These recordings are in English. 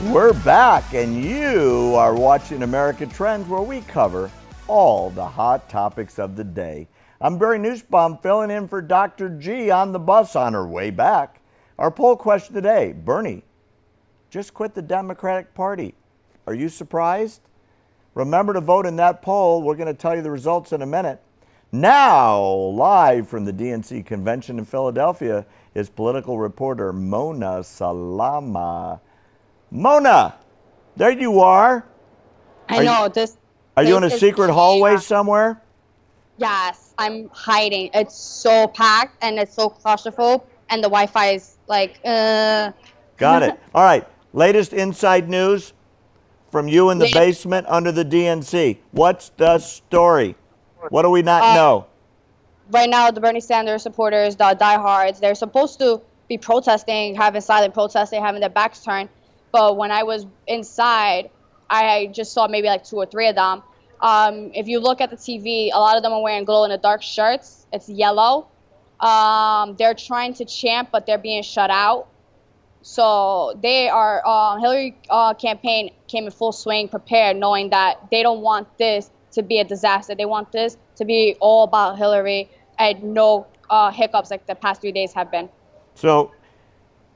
We're back, and you are watching American Trends, where we cover all the hot topics of the day. I'm Barry Nussbaum, filling in for Dr. G on the bus on her way back. Our poll question today: Bernie just quit the Democratic Party. Are you surprised? Remember to vote in that poll. We're going to tell you the results in a minute. Now, live from the DNC Convention in Philadelphia is political reporter Mona Salama. Mona, there you are. I know this. Are you in a secret hallway somewhere? Yes, I'm hiding. It's so packed and it's so claustrophobic, and the Wi-Fi is like. Got it. All right. Latest inside news from you in the basement under the DNC. What's the story? What do we not know? Right now, the Bernie Sanders supporters, the diehards, they're supposed to be protesting, having silent protesting, having their backs turned. But when I was inside, I just saw maybe like 2 or 3 of them. If you look at the TV, a lot of them are wearing glow-in-the-dark shirts. It's yellow. They're trying to chant, but they're being shut out. So they are, Hillary campaign came in full swing, prepared, knowing that they don't want this to be a disaster. They want this to be all about Hillary and no hiccups like the past 3 days have been. So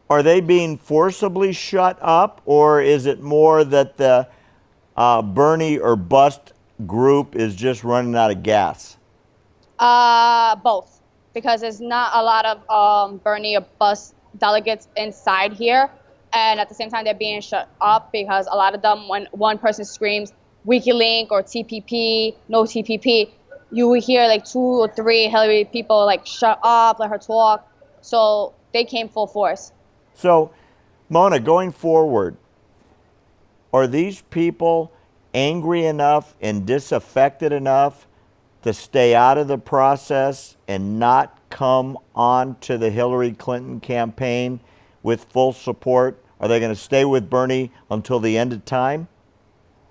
are they being forcibly shut up, or is it more that the Bernie or bust group is just running out of gas? Both, because there's not a lot of Bernie or bust delegates inside here, and at the same time they're being shut up because a lot of them, when one person screams WikiLink or TPP, no TPP, you will hear like 2 or 3 Hillary people like shut up, let her talk. So they came full force. So, Mona, going forward, are these people angry enough and disaffected enough to stay out of the process and not come on to the Hillary Clinton campaign with full support? Are they going to stay with Bernie until the end of time?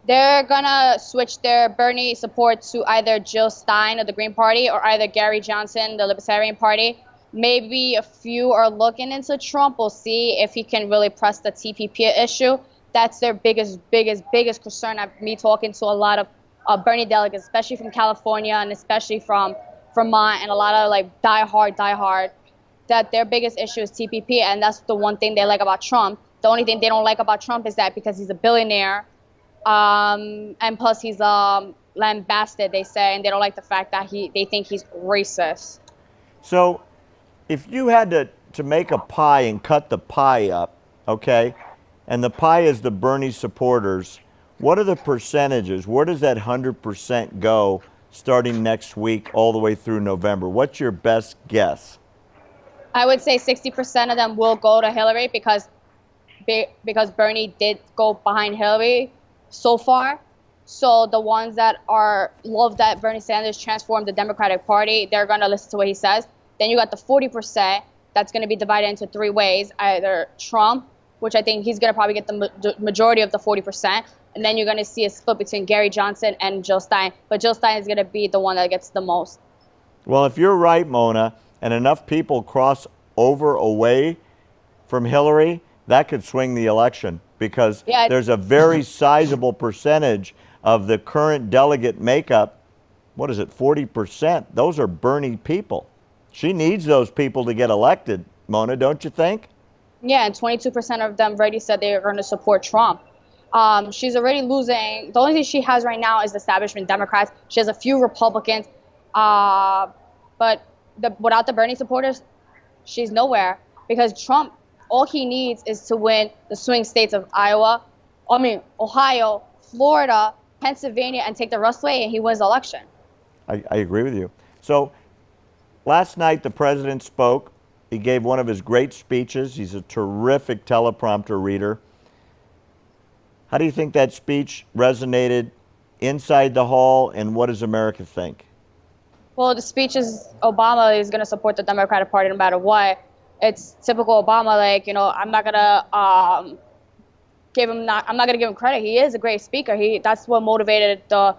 They're going to switch their Bernie support to either Jill Stein of the Green Party or either Gary Johnson, the Libertarian Party. Maybe a few are looking into Trump. We'll see if he can really press the TPP issue. That's their biggest concern. Me talking to a lot of Bernie delegates, especially from California and especially from Vermont, and a lot of like diehard, that their biggest issue is TPP, and that's the one thing they like about Trump. The only thing they don't like about Trump is that because he's a billionaire, and plus he's lambasted, they say, and they don't like the fact that they think he's racist. So if you had to make a pie and cut the pie up, okay, and the pie is the Bernie supporters, what are the percentages? Where does that 100% go starting next week all the way through November? What's your best guess? I would say 60% of them will go to Hillary because Bernie did go behind Hillary so far. So the ones that love that Bernie Sanders transformed the Democratic Party, they're going to listen to what he says. Then you got the 40% that's going to be divided into 3 ways. Either Trump, which I think he's going to probably get the majority of the 40%. And then you're going to see a split between Gary Johnson and Jill Stein. But Jill Stein is going to be the one that gets the most. Well, if you're right, Mona, and enough people cross over away from Hillary, that could swing the election, because there's a very sizable percentage of the current delegate makeup. What is it, 40%? Those are Bernie people. She needs those people to get elected, Mona, don't you think? Yeah, and 22% of them already said they are going to support Trump. She's already losing. The only thing she has right now is the establishment Democrats. She has a few Republicans. But without the Bernie supporters, she's nowhere. Because Trump, all he needs is to win the swing states of Ohio, Florida, Pennsylvania, and take the rest away, and he wins the election. I agree with you. So last night the president spoke. He gave one of his great speeches. He's a terrific teleprompter reader. How do you think that speech resonated inside the hall, and what does America think? Well, the speech is Obama is going to support the Democratic Party no matter what. It's typical Obama, like, I'm not going to give him credit. He is a great speaker. That's what motivated the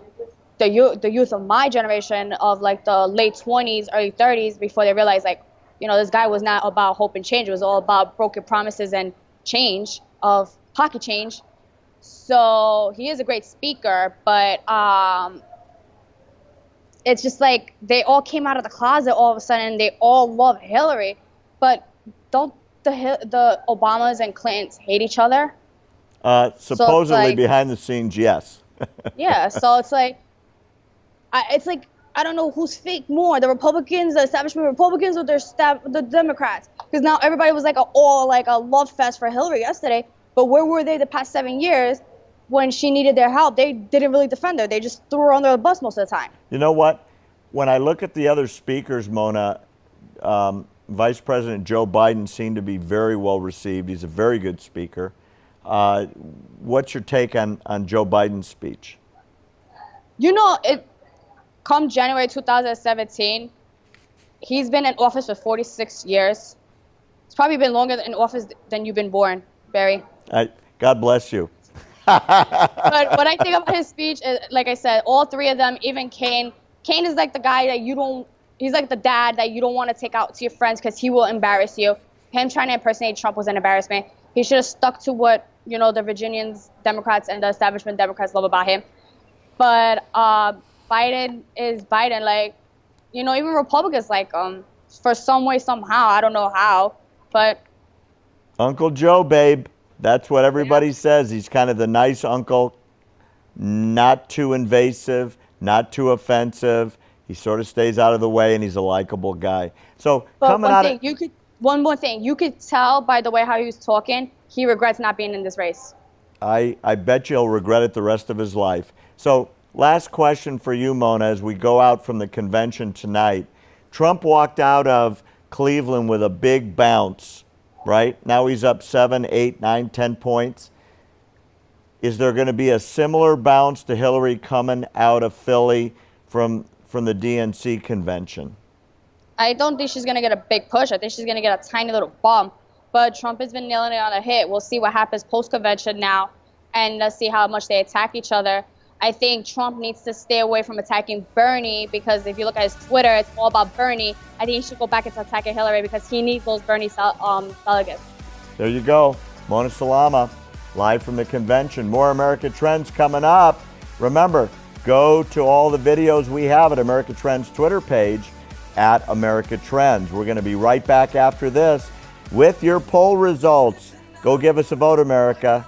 youth of my generation of like the late 20s, early 30s, before they realized like, this guy was not about hope and change. It was all about broken promises and change of pocket change. So he is a great speaker, but it's just like they all came out of the closet all of a sudden. They all love Hillary, but don't the Obamas and Clintons hate each other? Supposedly like, behind the scenes, yes. yeah. So it's like I don't know who's fake more, the Republicans, the establishment Republicans, or the Democrats. Because now everybody was like a love fest for Hillary yesterday. But where were they the past 7 years when she needed their help? They didn't really defend her. They just threw her under the bus most of the time. You know what? When I look at the other speakers, Mona, Vice President Joe Biden seemed to be very well received. He's a very good speaker. What's your take on Joe Biden's speech? You know, come January 2017, he's been in office for 46 years. It's probably been longer in office than you've been born, Barry. God bless you. But what I think about his speech is, like I said, all three of them, even Kane. Kane is like the guy that he's like the dad that you don't want to take out to your friends because he will embarrass you. Him trying to impersonate Trump was an embarrassment. He should have stuck to what, the Virginians, Democrats, and the establishment Democrats love about him. But Biden is Biden. Like, even Republicans like him for some way, somehow. I don't know how, but Uncle Joe, babe. That's what everybody says. He's kind of the nice uncle, not too invasive, not too offensive. He sort of stays out of the way, and he's a likable guy. So one more thing, you could tell by the way how he was talking, he regrets not being in this race. I bet you he'll regret it the rest of his life. So last question for you, Mona, as we go out from the convention tonight. Trump walked out of Cleveland with a big bounce, right? Now he's up 7, 8, 9, 10 points. Is there going to be a similar bounce to Hillary coming out of Philly from the DNC convention? I don't think she's going to get a big push. I think she's going to get a tiny little bump. But Trump has been nailing it on a hit. We'll see what happens post-convention now, and let's see how much they attack each other. I think Trump needs to stay away from attacking Bernie, because if you look at his Twitter, it's all about Bernie. I think he should go back into attacking Hillary because he needs those Bernie delegates. There you go. Mona Salama, live from the convention. More America Trends coming up. Remember, go to all the videos we have at America Trends Twitter page at America Trends. We're going to be right back after this with your poll results. Go give us a vote, America.